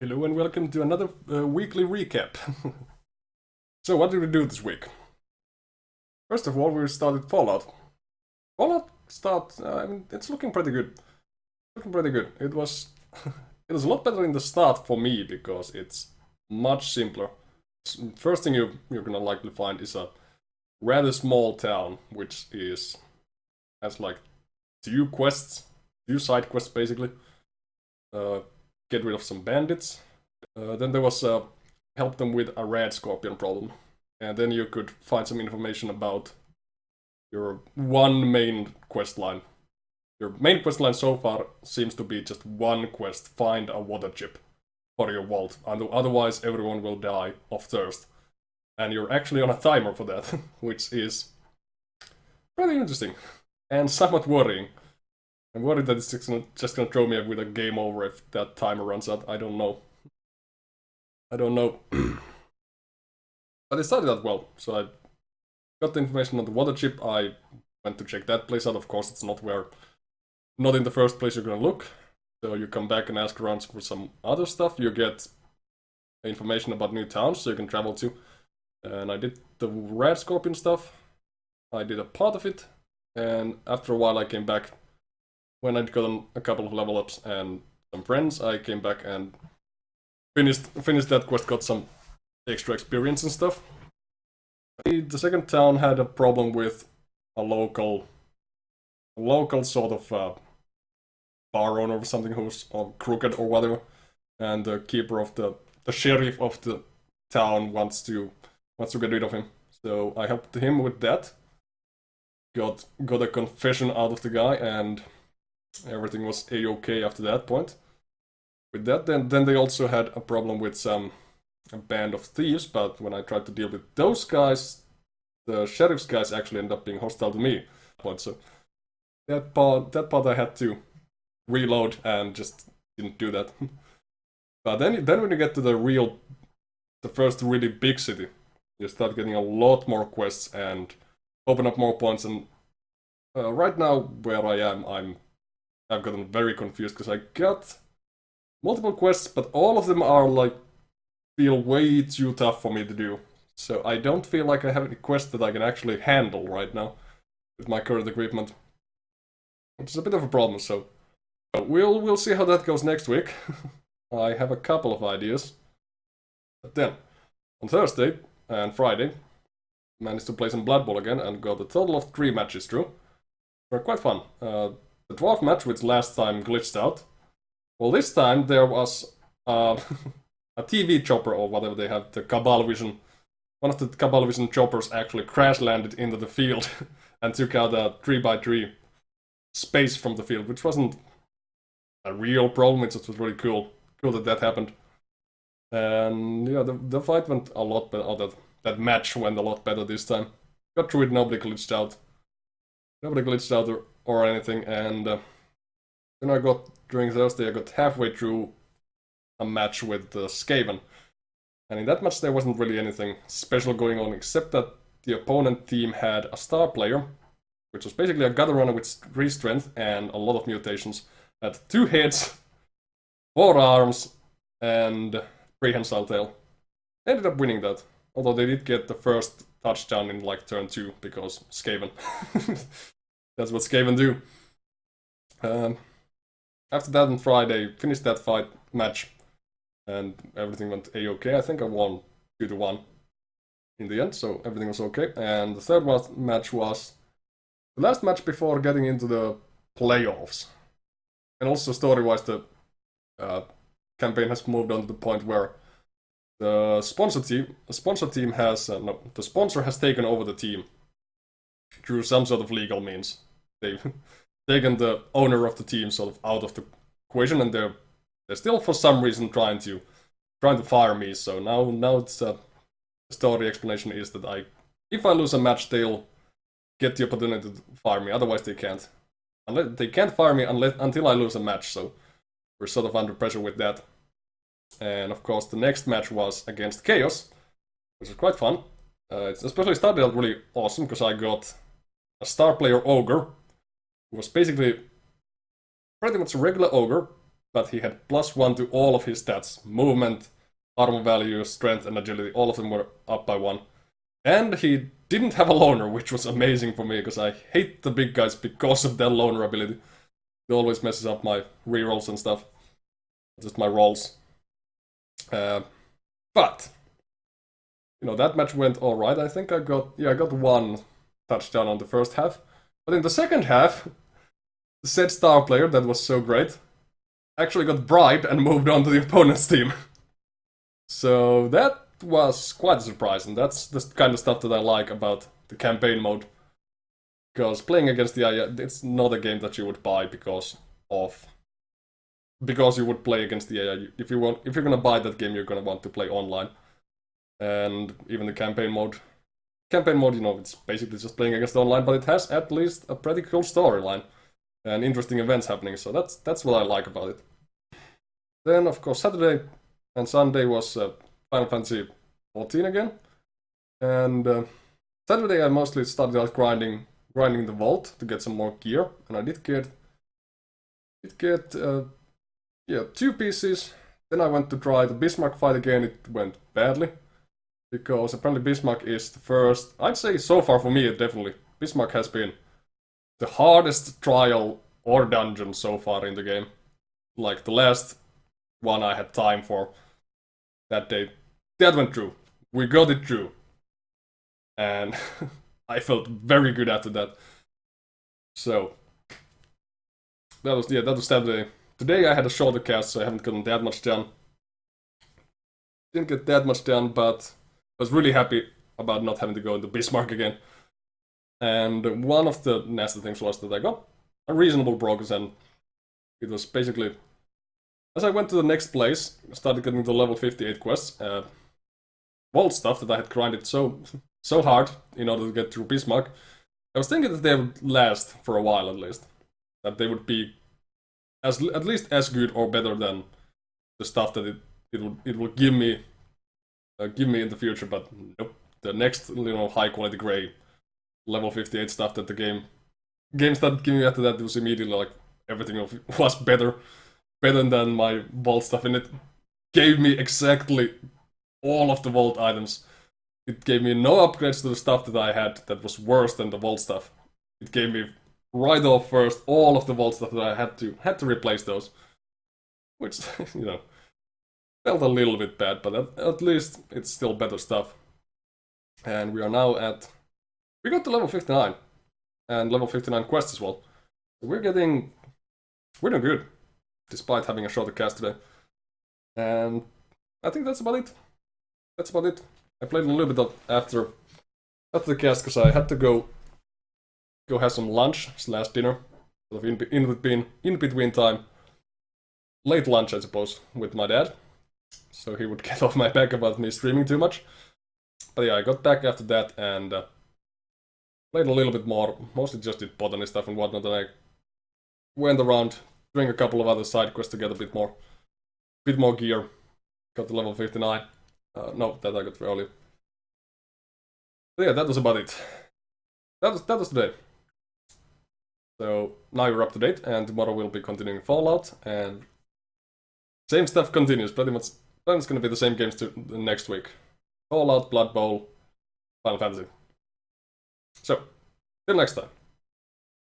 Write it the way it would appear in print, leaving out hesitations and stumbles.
Hello and welcome to another weekly recap. So what did we do this week? First of all, we started Fallout. It's looking pretty good. Looking pretty good. It was it was a lot better in the start for me because it's much simpler. First thing you're gonna likely find is a rather small town, which has like two side quests basically. Uh, get rid of some bandits. Then there was help them with a red scorpion problem, and then you could find some information about your one main quest line. Your main quest line so far seems to be just one quest: find a water chip for your vault. Otherwise, everyone will die of thirst, and you're actually on a timer for that, which is pretty interesting and somewhat worrying. I'm worried that it's just gonna throw me with a game over if that timer runs out. I don't know. But it started out well, so I got the information on the water chip. I went to check that place out. Of course, it's not in the first place you're gonna look. So you come back and ask around for some other stuff. You get information about new towns so you can travel to. And I did the red scorpion stuff. I did a part of it, and after a while I came back. When I'd gotten a couple of level ups and some friends, I came back and finished that quest, got some extra experience and stuff. The second town had a problem with a local sort of bar owner or something who's crooked or whatever, and the keeper of the sheriff of the town wants to get rid of him. So I helped him with that. Got a confession out of the guy, and everything was a-okay after that point. With that, then they also had a problem with a band of thieves, but when I tried to deal with those guys, the sheriff's guys actually ended up being hostile to me. So that part I had to reload and just didn't do that. But then when you get to the first really big city, you start getting a lot more quests and open up more points. And right now where I am, I've gotten very confused because I got multiple quests, but all of them are feel way too tough for me to do. So I don't feel like I have any quests that I can actually handle right now with my current equipment, which is a bit of a problem. So we'll see how that goes next week. I have a couple of ideas. But then on Thursday and Friday, managed to play some Blood Bowl again and got a total of 3 matches through. They're quite fun. The dwarf match, which last time glitched out. Well, this time there was a TV chopper or whatever they have, the Cabal Vision. One of the Cabal Vision choppers actually crash landed into the field and took out a 3x3 space from the field, which wasn't a real problem. It just was really cool. Cool that happened. And yeah, the fight went a lot better. Oh, that match went a lot better this time. Got through it, nobody glitched out. Or anything, and then during Thursday, I got halfway through a match with Skaven. And in that match, there wasn't really anything special going on, except that the opponent team had a star player, which was basically a gutter runner with 3 strength and a lot of mutations. Had 2 heads, 4 arms, and prehensile tail. Ended up winning that, although they did get the first touchdown in turn 2 because Skaven. That's what Skaven do. After that on Friday, finished that match, and everything went a-okay. I think I won 2-1 in the end, so everything was okay. And the third match was the last match before getting into the playoffs. And also story-wise, the campaign has moved on to the point where the sponsor team has the sponsor has taken over the team through some sort of legal means. They've taken the owner of the team sort of out of the equation, and they're still for some reason trying to fire me. So now it's the story explanation is that if I lose a match, they'll get the opportunity to fire me. Otherwise, they can't. They can't fire me until I lose a match. So we're sort of under pressure with that. And of course, the next match was against Chaos, which was quite fun. It especially started out really awesome because I got a star player ogre, who was basically pretty much a regular ogre, but he had +1 to all of his stats. Movement, armor value, strength, and agility, all of them were up by 1. And he didn't have a loner, which was amazing for me, because I hate the big guys because of their loner ability. It always messes up my rerolls and stuff. Just my rolls. But, you know, that match went alright. I think I got 1 touchdown on the first half. But in the second half, the said star player that was so great actually got bribed and moved on to the opponent's team. So that was quite a surprise, and that's the kind of stuff that I like about the campaign mode. Because playing against the AI, it's not a game that you would buy because you would play against the AI. If you're gonna buy that game, you're gonna want to play online. And even the campaign mode, you know, it's basically just playing against online, but it has at least a pretty cool storyline and interesting events happening. So that's what I like about it. Then, of course, Saturday and Sunday was Final Fantasy XIV again. And Saturday I mostly started out grinding the vault to get some more gear, and I did get 2 pieces. Then I went to try the Bismarck fight again. It went badly, because apparently Bismarck is the first, I'd say so far for me, definitely, Bismarck has been the hardest trial or dungeon so far in the game. Like the last one I had time for that day, that went through. We got it through. And I felt very good after that. So that was Saturday. Today I had a shorter cast, so I haven't gotten that much done. Didn't get that much done, but I was really happy about not having to go into Bismarck again. And one of the nasty things was that I got a reasonable progress, and it was basically, as I went to the next place, I started getting the level 58 quests, vault stuff that I had grinded so hard in order to get through Bismarck. I was thinking that they would last for a while at least. That they would be at least as good or better than the stuff that it will give me in the future, but nope. The next, you know, high quality gray level 58 stuff that the game started giving me after that, it was immediately like everything was better than my vault stuff, and it gave me exactly all of the vault items. It gave me no upgrades to the stuff that I had that was worse than the vault stuff. It gave me right off first all of the vault stuff that I had to replace those, which, you know, felt a little bit bad, but at least it's still better stuff. And we are now we got to level 59 and level 59 quests as well. We're doing good despite having a shorter cast today. And I think that's about it. I played a little bit after the cast because I had to go have some lunch / dinner, sort of in between time. Late lunch, I suppose, with my dad, so he would get off my back about me streaming too much. But yeah, I got back after that and played a little bit more, mostly just did botany stuff and whatnot, and I went around doing a couple of other side quests to get a bit more gear. Got to level 59. No, that I got earlier. But yeah, that was about it. That was today. So now you're up to date, and tomorrow we'll be continuing Fallout, and same stuff continues pretty much. Then it's gonna be the same games to the next week. Fallout, Blood Bowl, Final Fantasy. So, till next time.